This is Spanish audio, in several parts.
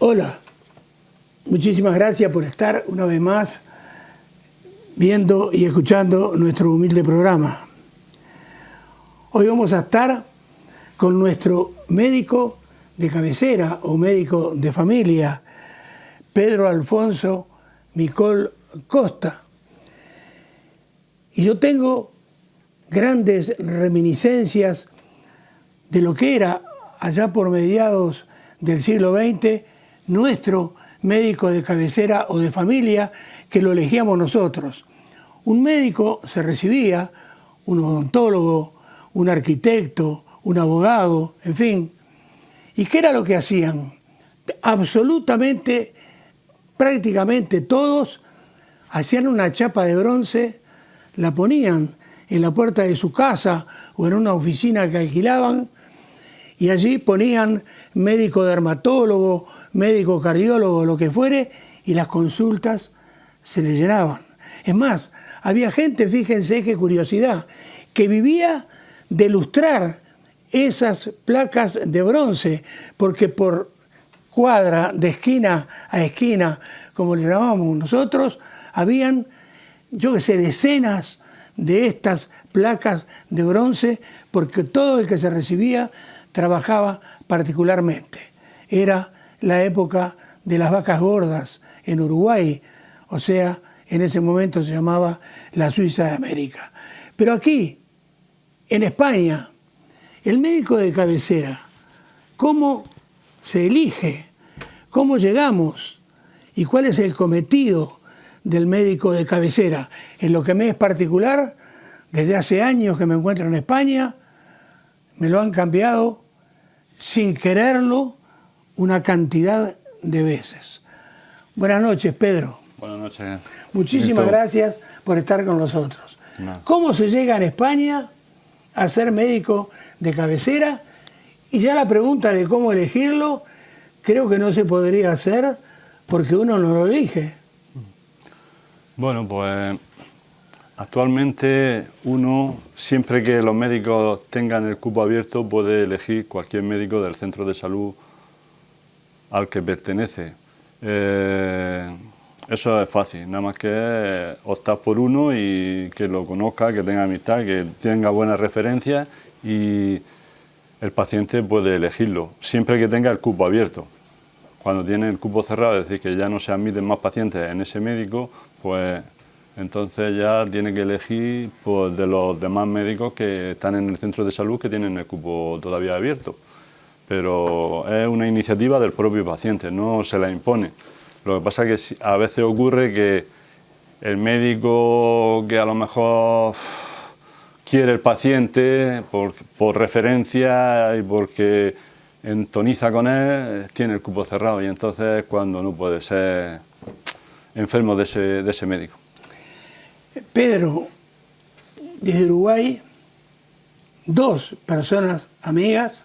Hola, muchísimas gracias por estar una vez más viendo y escuchando nuestro humilde programa. Hoy vamos a estar con nuestro médico de cabecera o médico de familia, Pedro Alfonso Micol Costa. Y yo tengo grandes reminiscencias de lo que era allá por mediados del siglo XX nuestro médico de cabecera o de familia, que lo elegíamos nosotros. Un médico se recibía, un odontólogo, un arquitecto, un abogado, en fin. ¿Y qué era lo que hacían? Absolutamente, prácticamente todos hacían una chapa de bronce, la ponían en la puerta de su casa o en una oficina que alquilaban, y allí ponían médico dermatólogo, médico cardiólogo, lo que fuere, y las consultas se le llenaban. Es más, había gente, fíjense qué curiosidad, que vivía de lustrar esas placas de bronce, porque por cuadra, de esquina a esquina, como le llamábamos nosotros, habían, yo qué sé, decenas de estas placas de bronce, porque todo el que se recibía trabajaba particularmente. Era la época de las vacas gordas en Uruguay, o sea, en ese momento se llamaba la Suiza de América. Pero aquí, en España, el médico de cabecera, ¿cómo se elige? ¿Cómo llegamos? ¿Y cuál es el cometido del médico de cabecera? En lo que me es particular, desde hace años que me encuentro en España, me lo han cambiado sin quererlo una cantidad de veces. Buenas noches, Pedro. Buenas noches. Muchísimas gracias por estar con nosotros. No. ¿Cómo se llega en España a ser médico de cabecera? Y ya la pregunta de cómo elegirlo, creo que no se podría hacer porque uno no lo elige. Bueno, pues actualmente uno, siempre que los médicos tengan el cupo abierto, puede elegir cualquier médico del centro de salud al que pertenece. Eso es fácil, nada más que optar por uno y que lo conozca, que tenga amistad, que tenga buenas referencias y el paciente puede elegirlo, siempre que tenga el cupo abierto. Cuando tiene el cupo cerrado, es decir, que ya no se admiten más pacientes en ese médico, pues entonces ya tiene que elegir pues, de los demás médicos que están en el centro de salud que tienen el cupo todavía abierto. Pero es una iniciativa del propio paciente, no se la impone. Lo que pasa es que a veces ocurre que el médico que a lo mejor quiere el paciente por referencia y porque entoniza con él, tiene el cupo cerrado y entonces es cuando no puede ser enfermo de ese médico. Pedro, desde Uruguay, dos personas amigas,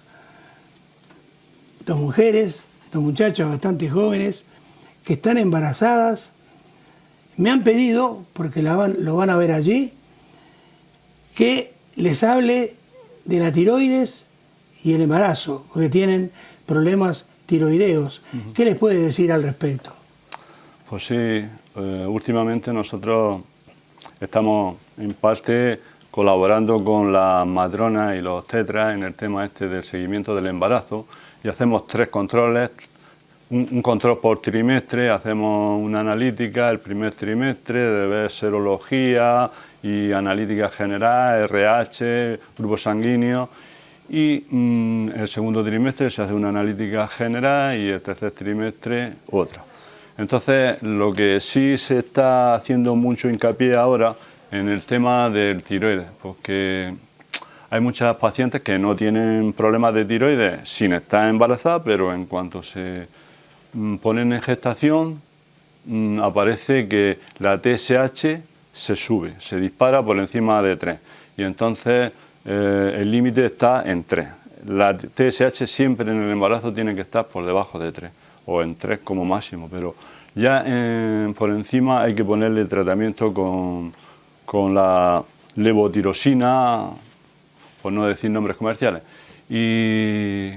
dos mujeres, dos muchachas bastante jóvenes, que están embarazadas, me han pedido, porque lo van a ver allí, que les hable de la tiroides y el embarazo, porque tienen problemas tiroideos. ¿Qué les puede decir al respecto? Pues sí, últimamente nosotros estamos en parte colaborando con las matronas y los tetras en el tema este del seguimiento del embarazo y hacemos 3 controles, un control por trimestre, hacemos una analítica el primer trimestre de ver serología y analítica general, RH, grupo sanguíneo y el segundo trimestre se hace una analítica general y el tercer trimestre otra. Entonces, lo que sí se está haciendo mucho hincapié ahora en el tema del tiroides, porque hay muchas pacientes que no tienen problemas de tiroides sin estar embarazadas, pero en cuanto se ponen en gestación, aparece que la TSH se sube, se dispara por encima de 3 y entonces el límite está en 3. La TSH siempre en el embarazo tiene que estar por debajo de 3 o en 3 como máximo, pero ya por encima hay que ponerle tratamiento con la levotirosina, por no decir nombres comerciales. Y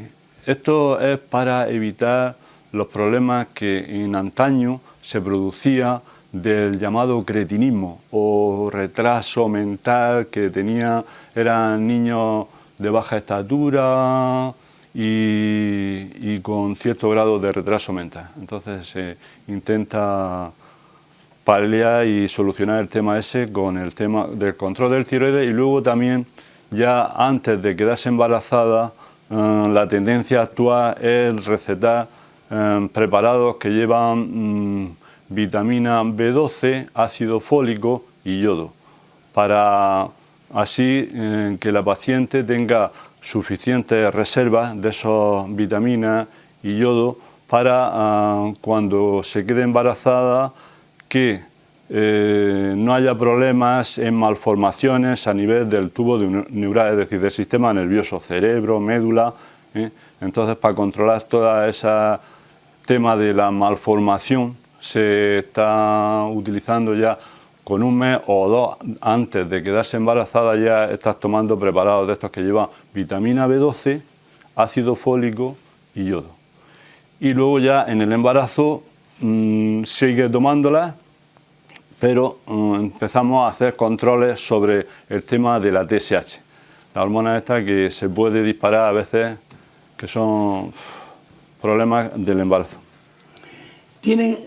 esto es para evitar los problemas que en antaño se producía del llamado cretinismo o retraso mental que eran niños de baja estatura y con cierto grado de retraso mental. Entonces se intenta paliar y solucionar el tema ese con el tema del control del tiroides, y luego también, ya antes de quedarse embarazada, la tendencia actual es recetar preparados que llevan vitamina B12, ácido fólico y yodo, para así que la paciente tenga suficientes reservas de esas vitaminas y yodo para cuando se quede embarazada que no haya problemas en malformaciones a nivel del tubo neural, es decir, del sistema nervioso, cerebro, médula. Entonces, para controlar todo ese tema de la malformación, se está utilizando ya con un mes o dos antes de quedarse embarazada, ya estás tomando preparados de estos que llevan vitamina B12, ácido fólico y yodo. Y luego ya en el embarazo sigue tomándolas, pero empezamos a hacer controles sobre el tema de la TSH, la hormona esta que se puede disparar a veces, que son problemas del embarazo. Tienen,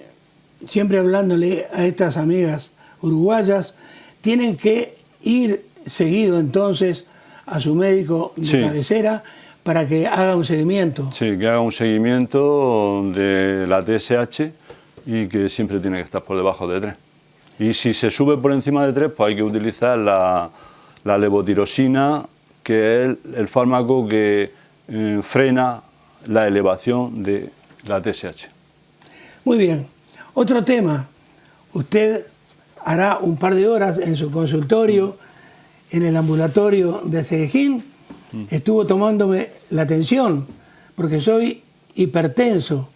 siempre hablándole a estas amigas uruguayas, tienen que ir seguido entonces a su médico de cabecera para que haga un seguimiento. Sí, que haga un seguimiento de la TSH y que siempre tiene que estar por debajo de 3. Y si se sube por encima de 3, pues hay que utilizar la levotirosina, que es el fármaco que frena la elevación de la TSH. Muy bien. Otro tema. Usted hará un par de horas en su consultorio, en el ambulatorio de Cedejín. Estuvo tomándome la tensión, porque soy hipertenso.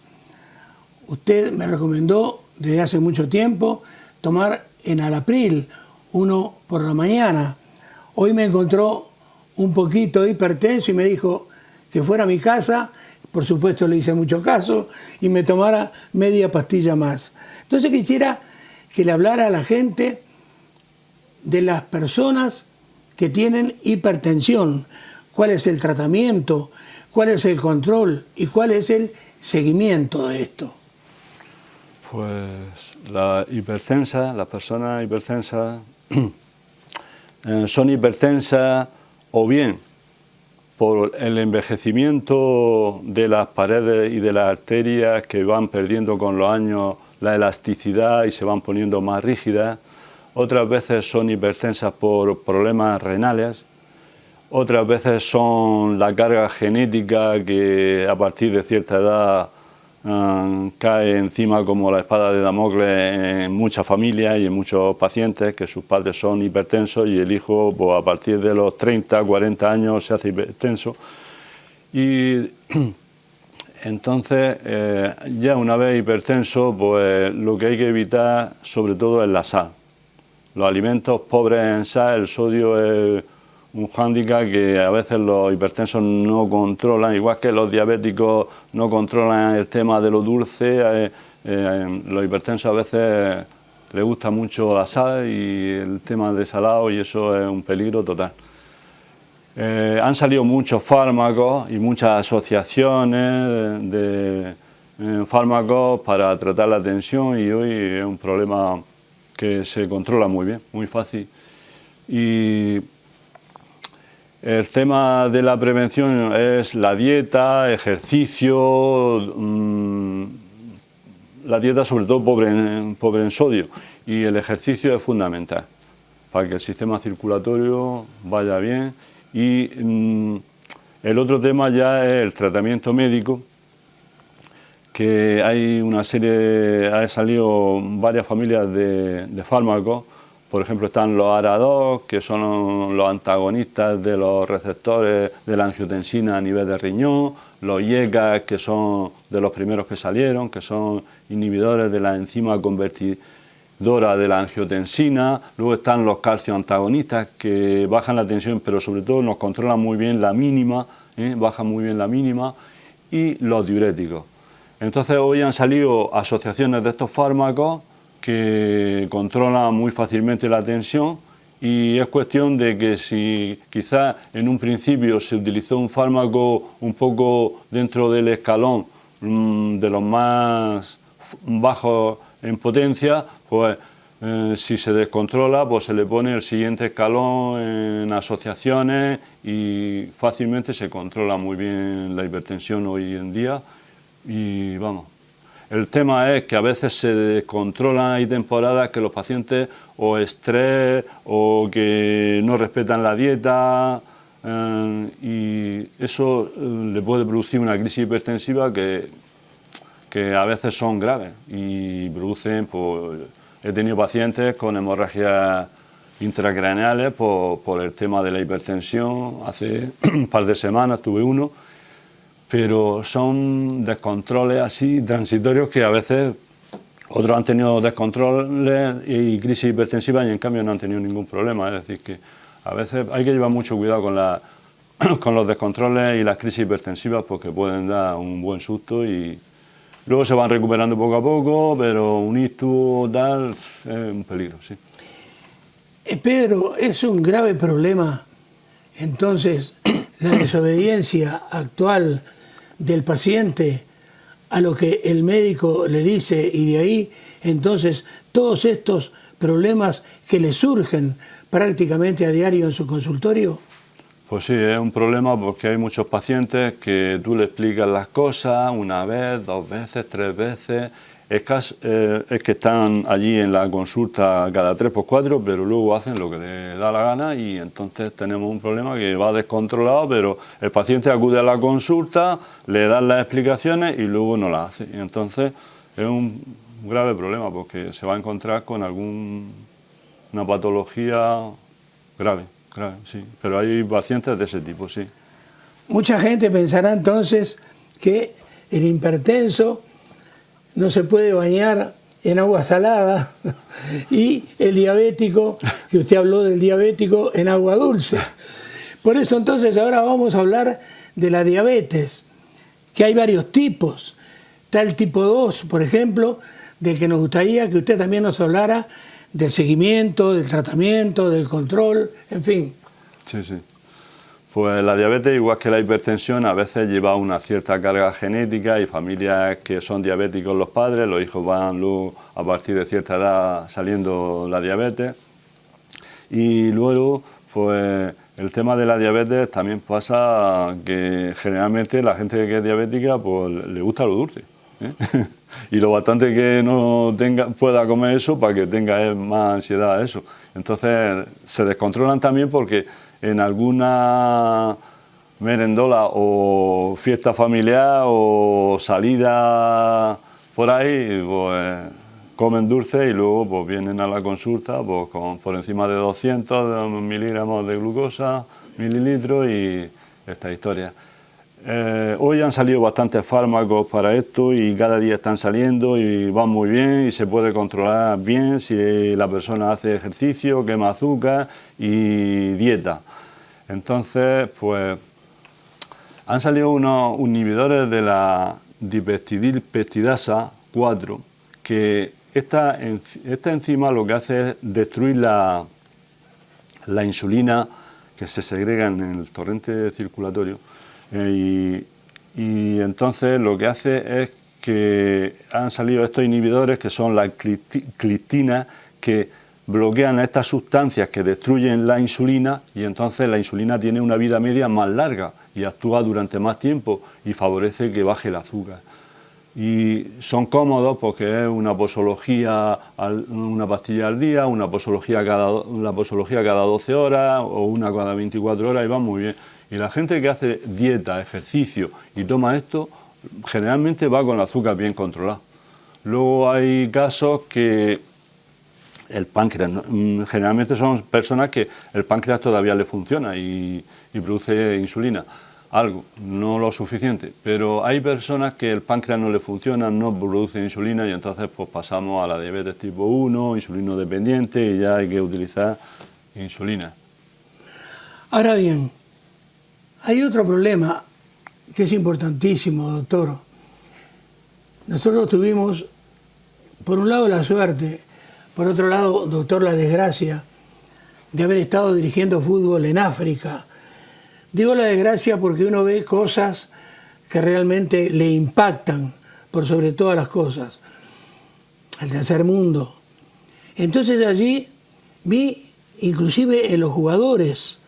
Usted me recomendó desde hace mucho tiempo tomar enalapril, 1 por la mañana. Hoy me encontró un poquito hipertenso y me dijo que fuera a mi casa. Por supuesto le hice mucho caso y me tomara media pastilla más. Entonces quisiera que le hablara a la gente de las personas que tienen hipertensión, cuál es el tratamiento, cuál es el control y cuál es el seguimiento de esto. Pues las personas hipertensas son hipertensas o bien por el envejecimiento de las paredes y de las arterias, que van perdiendo con los años la elasticidad y se van poniendo más rígidas. Otras veces son hipertensas por problemas renales. Otras veces son la carga genética que a partir de cierta edad cae encima como la espada de Damocles en muchas familias y en muchos pacientes, que sus padres son hipertensos y el hijo, pues, a partir de los 30, 40 años se hace hipertenso. Y entonces, ya una vez hipertenso, pues lo que hay que evitar sobre todo es la sal. Los alimentos pobres en sal, el sodio es un hándicap que a veces los hipertensos no controlan, igual que los diabéticos no controlan el tema de lo dulce. Los hipertensos a veces les gusta mucho la sal y el tema de salado, y eso es un peligro total. Han salido muchos fármacos y muchas asociaciones de fármacos para tratar la tensión, y hoy es un problema que se controla muy bien, muy fácil. Y el tema de la prevención es la dieta, ejercicio, la dieta sobre todo pobre en sodio, y el ejercicio es fundamental para que el sistema circulatorio vaya bien. Y el otro tema ya es el tratamiento médico, que hay una serie, ha salido varias familias de fármacos. Por ejemplo, están los ARA2, que son los antagonistas de los receptores de la angiotensina a nivel de riñón, los IECA, que son de los primeros que salieron, que son inhibidores de la enzima convertidora de la angiotensina. Luego están los calcio antagonistas, que bajan la tensión, pero sobre todo nos controlan muy bien la mínima, bajan muy bien la mínima, y los diuréticos. Entonces hoy han salido asociaciones de estos fármacos que controlan muy fácilmente la tensión, y es cuestión de que si quizás en un principio se utilizó un fármaco un poco dentro del escalón de los más bajos en potencia, pues si se descontrola, pues se le pone el siguiente escalón en asociaciones y fácilmente se controla muy bien la hipertensión hoy en día. Y vamos, el tema es que a veces se descontrolan, hay temporadas que los pacientes o estrés o que no respetan la dieta, y eso le puede producir una crisis hipertensiva que a veces son graves y producen, pues, he tenido pacientes con hemorragias intracraneales por el tema de la hipertensión. Hace un par de semanas tuve uno, pero son descontroles así transitorios que a veces otros han tenido descontroles y crisis hipertensivas y en cambio no han tenido ningún problema. Es decir, que a veces hay que llevar mucho cuidado con los descontroles y las crisis hipertensivas, porque pueden dar un buen susto y luego se van recuperando poco a poco, pero un ictus tal es un peligro, sí. Pedro, es un grave problema entonces la desobediencia actual del paciente a lo que el médico le dice, y de ahí entonces todos estos problemas que le surgen prácticamente a diario en su consultorio. Pues sí, es un problema porque hay muchos pacientes que tú le explicas las cosas una vez, 2 veces, 3 veces. Es que están allí en la consulta cada 3 por 4, pero luego hacen lo que les da la gana y entonces tenemos un problema que va descontrolado, pero el paciente acude a la consulta, le dan las explicaciones y luego no las hace. Y entonces es un grave problema porque se va a encontrar con una patología grave, sí. Pero hay pacientes de ese tipo, sí. Mucha gente pensará entonces que el hipertenso no se puede bañar en agua salada y el diabético, que usted habló del diabético, en agua dulce. Por eso entonces ahora vamos a hablar de la diabetes, que hay varios tipos. Está el tipo 2, por ejemplo, del que nos gustaría que usted también nos hablara del seguimiento, del tratamiento, del control, en fin. Sí, sí. Pues la diabetes, igual que la hipertensión, a veces lleva una cierta carga genética. Hay familias que son diabéticos los padres, los hijos van luego a partir de cierta edad saliendo la diabetes. Y luego, pues el tema de la diabetes también pasa que generalmente la gente que es diabética pues le gusta lo dulce, ¿eh? Y lo bastante que no pueda comer eso para que tenga más ansiedad a eso. Entonces se descontrolan también porque en alguna merendola o fiesta familiar o salida por ahí, pues comen dulce y luego pues vienen a la consulta pues por encima de 200 miligramos de glucosa, mililitros, y esta historia. Hoy han salido bastantes fármacos para esto y cada día están saliendo y van muy bien y se puede controlar bien si la persona hace ejercicio, quema azúcar y dieta. Entonces, pues han salido unos inhibidores de la dipeptidilpeptidasa 4, que esta enzima lo que hace es destruir la insulina que se segrega en el torrente circulatorio. Y entonces lo que hace es que han salido estos inhibidores que son la clistina, que bloquean estas sustancias que destruyen la insulina, y entonces la insulina tiene una vida media más larga y actúa durante más tiempo y favorece que baje el azúcar. Y son cómodos porque es una posología, una pastilla al día, una posología cada 12 horas o una cada 24 horas y va muy bien. Y la gente que hace dieta, ejercicio y toma esto, generalmente va con el azúcar bien controlado. Luego hay casos que el páncreas, generalmente son personas que el páncreas todavía le funciona y produce insulina, algo, no lo suficiente, pero hay personas que el páncreas no le funciona, no produce insulina y entonces pues pasamos a la diabetes tipo 1, insulino dependiente, y ya hay que utilizar insulina. Ahora bien, hay otro problema que es importantísimo, doctor. Nosotros tuvimos, por un lado, la suerte, por otro lado, doctor, la desgracia de haber estado dirigiendo fútbol en África. Digo la desgracia porque uno ve cosas que realmente le impactan por sobre todas las cosas, al tercer mundo. Entonces allí vi, inclusive en los jugadores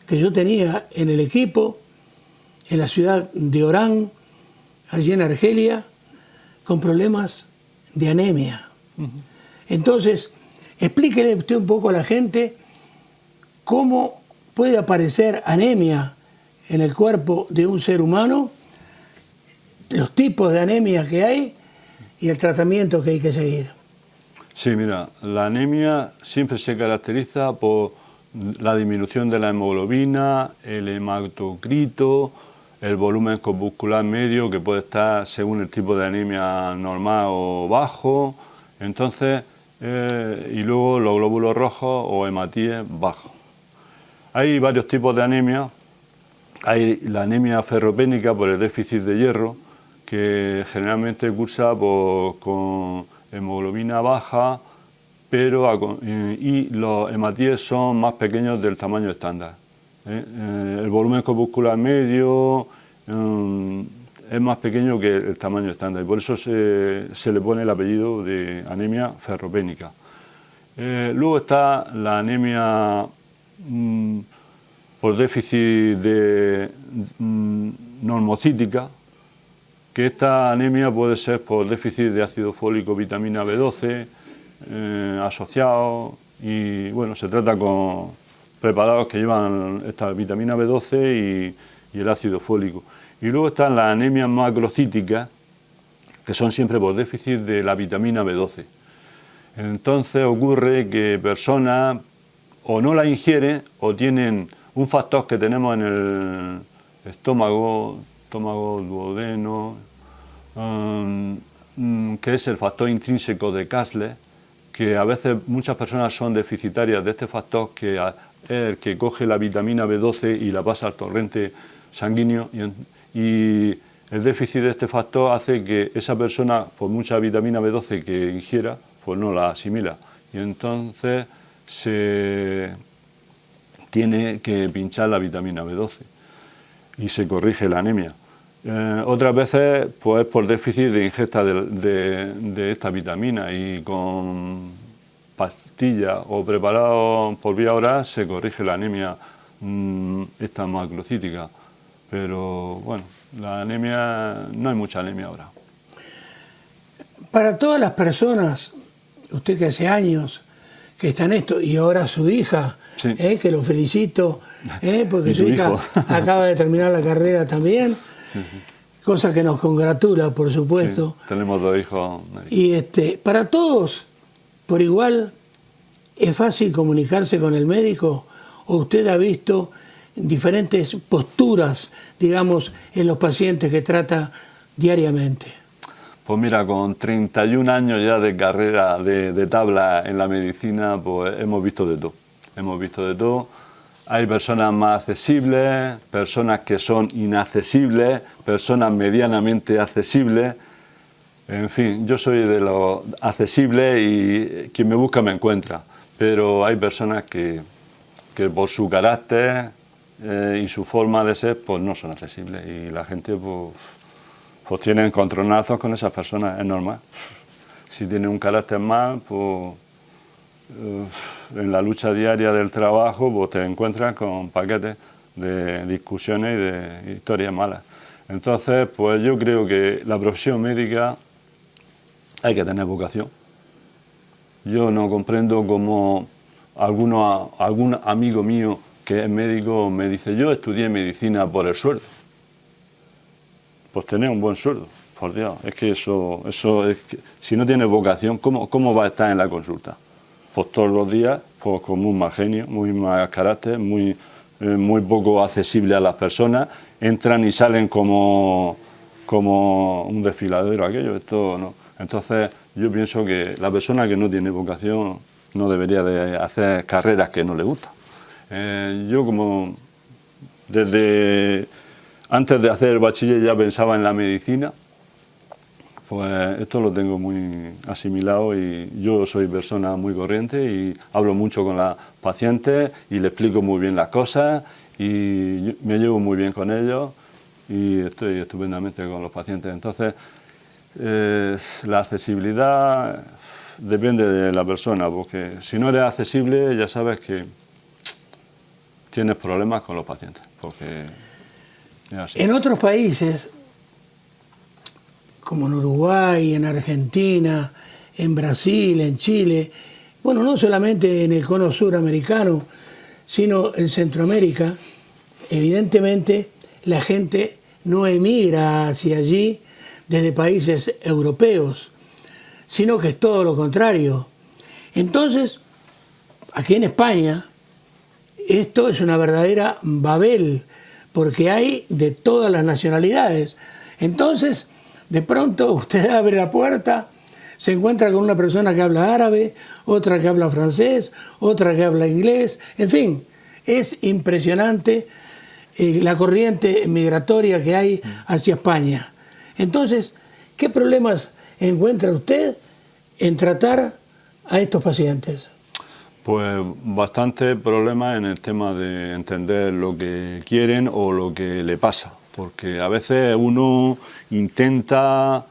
que yo tenía en el equipo, en la ciudad de Orán, allí en Argelia, con problemas de anemia. Entonces, explíquele usted un poco a la gente cómo puede aparecer anemia en el cuerpo de un ser humano, los tipos de anemia que hay y el tratamiento que hay que seguir. Sí, mira, la anemia siempre se caracteriza por la disminución de la hemoglobina, el hematocrito, el volumen corpuscular medio, que puede estar según el tipo de anemia normal o bajo, entonces, y luego los glóbulos rojos o hematíes bajos. Hay varios tipos de anemia. Hay la anemia ferropénica por el déficit de hierro, que generalmente cursa con hemoglobina baja, y los hematíes son más pequeños del tamaño estándar. El volumen corpuscular medio es más pequeño que el tamaño estándar y por eso se le pone el apellido de anemia ferropénica. Luego está la anemia por déficit de normocítica, que esta anemia puede ser por déficit de ácido fólico, vitamina B12, asociado, y bueno, se trata con preparados que llevan esta vitamina B12 y el ácido fólico. Y luego están las anemias macrocíticas, que son siempre por déficit de la vitamina B12. Entonces ocurre que personas o no la ingieren o tienen un factor que tenemos en el estómago duodeno, que es el factor intrínseco de Kessler, que a veces muchas personas son deficitarias de este factor, que es el que coge la vitamina B12 y la pasa al torrente sanguíneo, y el déficit de este factor hace que esa persona, por mucha vitamina B12 que ingiera, pues no la asimila, y entonces se tiene que pinchar la vitamina B12 y se corrige la anemia. Otras veces pues por déficit de ingesta de esta vitamina, y con pastillas o preparados por vía oral se corrige la anemia esta macrocítica. Pero bueno, la anemia, no hay mucha anemia ahora. Para todas las personas, usted que hace años que está en esto, y ahora su hija, Sí. Que lo felicito, porque su hija hijo. acaba de terminar la carrera también, Sí, sí. cosa que nos congratula, por supuesto. Sí, tenemos 2 hijos. Y para todos, por igual, ¿es fácil comunicarse con el médico? ¿O usted ha visto diferentes posturas, digamos, en los pacientes que trata diariamente? Pues mira, con 31 años ya de carrera de tabla en la medicina, pues hemos visto de todo. Hemos visto de todo. Hay personas más accesibles, personas que son inaccesibles, personas medianamente accesibles. En fin, yo soy de los accesibles y quien me busca me encuentra. Pero hay personas que por su carácter y su forma de ser, pues no son accesibles. Y la gente pues tiene encontronazos con esas personas, es normal. Si tiene un carácter mal, pues en la lucha diaria del trabajo pues te encuentras con paquetes de discusiones y de historias malas. Entonces, pues yo creo que la profesión médica hay que tener vocación. Yo no comprendo cómo algún amigo mío que es médico me dice: yo estudié medicina por el sueldo. Pues tener un buen sueldo, por Dios, es que eso es que, si no tienes vocación, ¿cómo va a estar en la consulta? Pues todos los días, pues con muy mal genio, muy mal carácter, muy poco accesible a las personas, entran y salen como un desfiladero aquello, esto no. Entonces yo pienso que la persona que no tiene vocación no debería de hacer carreras que no le gustan. Yo como desde antes de hacer el bachiller ya pensaba en la medicina, Pues esto lo tengo muy asimilado y yo soy persona muy corriente y hablo mucho con las pacientes y le explico muy bien las cosas y me llevo muy bien con ellos y estoy estupendamente con los pacientes. Entonces, la accesibilidad depende de la persona, porque si no eres accesible ya sabes que tienes problemas con los pacientes, porque es así. En otros países, como en Uruguay, en Argentina, en Brasil, en Chile, bueno, no solamente en el cono suramericano, sino en Centroamérica, evidentemente la gente no emigra hacia allí desde países europeos, sino que es todo lo contrario. Entonces, aquí en España, esto es una verdadera Babel, porque hay de todas las nacionalidades. Entonces, de pronto usted abre la puerta, se encuentra con una persona que habla árabe, otra que habla francés, otra que habla inglés, en fin, es impresionante la corriente migratoria que hay hacia España. Entonces, ¿qué problemas encuentra usted en tratar a estos pacientes? Pues bastante problemas en el tema de entender lo que quieren o lo que le pasa, porque a veces uno intenta,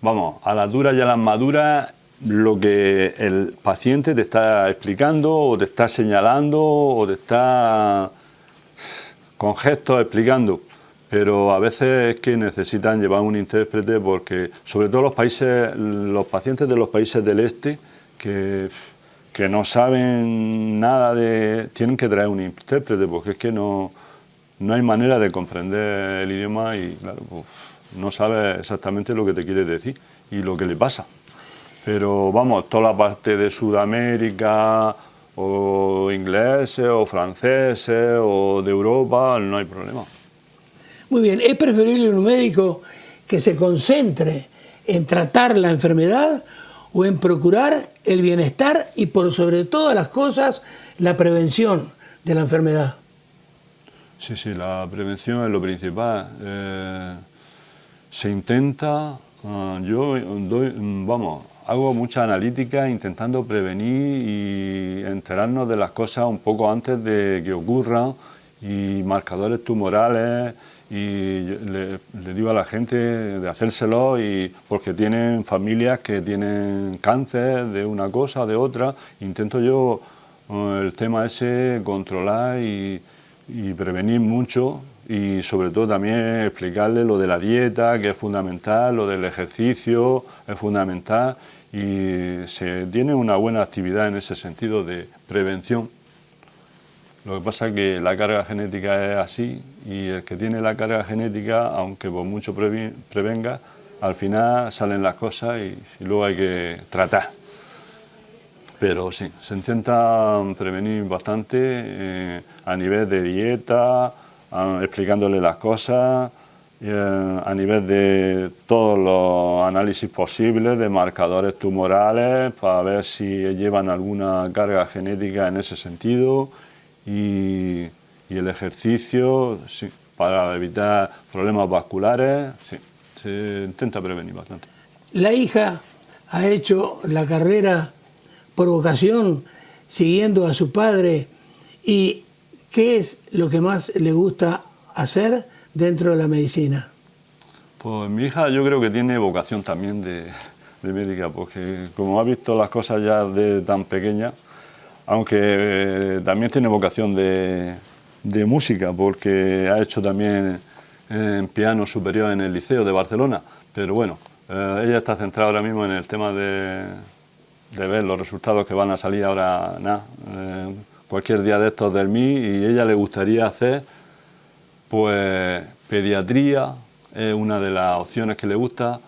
vamos, a las duras y a las maduras, lo que el paciente te está explicando o te está señalando o te está con gestos explicando, pero a veces es que necesitan llevar un intérprete porque, sobre todo los pacientes de los países del este, que no saben nada tienen que traer un intérprete porque es que no hay manera de comprender el idioma y claro, pues, no sabe exactamente lo que te quiere decir y lo que le pasa. Pero vamos, toda la parte de Sudamérica o ingleses o franceses o de Europa no hay problema. Muy bien, ¿es preferible un médico que se concentre en tratar la enfermedad o en procurar el bienestar y por sobre todas las cosas la prevención de la enfermedad? Sí, la prevención es lo principal. Se intenta, hago mucha analítica intentando prevenir y enterarnos de las cosas un poco antes de que ocurran y marcadores tumorales y le digo a la gente de hacérselo porque tienen familias que tienen cáncer de una cosa, de otra. Intento yo el tema ese controlar y prevenir mucho y sobre todo también explicarle lo de la dieta, que es fundamental, lo del ejercicio es fundamental y se tiene una buena actividad en ese sentido de prevención. Lo que pasa es que la carga genética es así y el que tiene la carga genética, aunque por mucho prevenga, al final salen las cosas y luego hay que tratar. Pero sí, se intenta prevenir bastante a nivel de dieta, explicándole las cosas, a nivel de todos los análisis posibles de marcadores tumorales para ver si llevan alguna carga genética en ese sentido y el ejercicio, sí, para evitar problemas vasculares, sí, se intenta prevenir bastante. La hija ha hecho la carrera por vocación, siguiendo a su padre, y ¿qué es lo que más le gusta hacer dentro de la medicina? Pues mi hija yo creo que tiene vocación también de médica, porque como ha visto las cosas ya de tan pequeña, aunque también tiene vocación de música, porque ha hecho también piano superior en el Liceo de Barcelona, pero bueno, ella está centrada ahora mismo en el tema de ver los resultados que van a salir ahora, cualquier día de estos del MI, y ella le gustaría hacer pues pediatría, es una de las opciones que le gusta,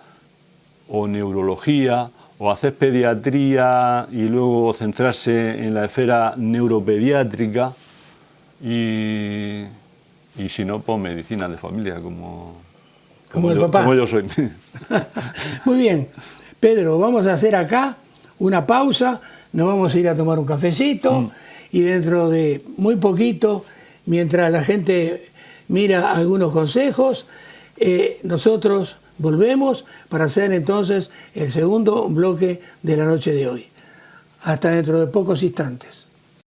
o neurología, o hacer pediatría y luego centrarse en la esfera neuropediátrica y si no, pues medicina de familia, como el papá. Como yo soy. Muy bien, Pedro, vamos a hacer acá una pausa, nos vamos a ir a tomar un cafecito y dentro de muy poquito, mientras la gente mira algunos consejos, nosotros Volvemos para hacer entonces el segundo bloque de la noche de hoy. Hasta dentro de pocos instantes.